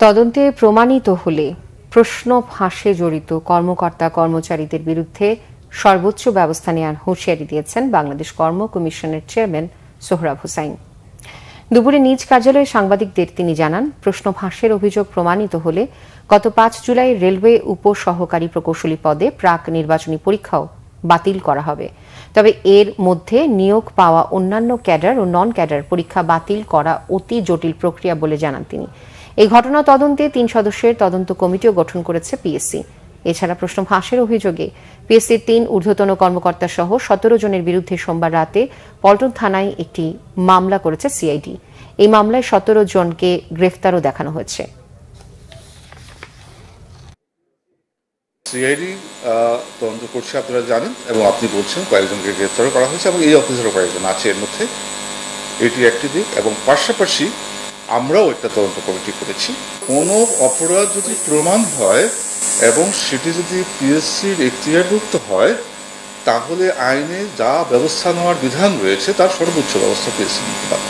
তদন্তে প্রমাণিত হলে প্রশ্ন ফাঁসে জড়িত কর্মকর্তা কর্মচারীদের বিরুদ্ধে সর্বোচ্চ ব্যবস্থা নেওয়ার হুঁশিয়ারি দিয়েছেন বাংলাদেশ কর্ম কমিশনের চেয়ারম্যান সোহরাব হোসাইন। দুপুরে নিজ কার্যালয়ে সাংবাদিকদের তিনি জানান, প্রশ্ন ফাঁসের অভিযোগ প্রমাণিত হলে গত ৫ জুলাই রেলওয়ে উপসহকারী প্রকৌশলী পদে প্রাক নির্বাচনী পরীক্ষাও বাতিল করা হবে। তবে এর মধ্যে নিয়োগ পাওয়া অন্যান্য ক্যাডার ও নন ক্যাডার পরীক্ষা বাতিল করা অতি জটিল প্রক্রিয়া বলে জানান তিনি। এই ঘটনা তদন্তে ৩ সদস্যের তদন্ত কমিটিও গঠন করেছে পিএসসি। এছাড়া প্রশ্ন ফাঁসের অভিযোগে পিএসসির ৩ ঊর্ধ্বতন কর্মকর্তা সহ ১৭ জনের বিরুদ্ধে সোমবার রাতে পল্টন থানায় একটি মামলা করেছে সিআইডি। এই মামলায় ১৭ জনকে গ্রেফতারও দেখানো হয়েছে। সিআইডি তদন্ত করছে, আপনারা জানেন, এবং আপনি বলছেন কয়েকজনকে গ্রেফতারও করা হয়েছে এবং এই অফিসারও কয়েকজন আছে এর মধ্যে। এটি একটি দিক, এবং পাশাপাশি আমরাও একটা তদন্ত কমিটি করেছি। কোনো অপরাধ যদি প্রমাণ হয় এবং সেটি যদি পিএসসির এখতিয়ারভুক্ত হয়, তাহলে আইনে যা ব্যবস্থা নেওয়ার বিধান রয়েছে তার সর্বোচ্চ ব্যবস্থা পিএসসি নিতে পারে।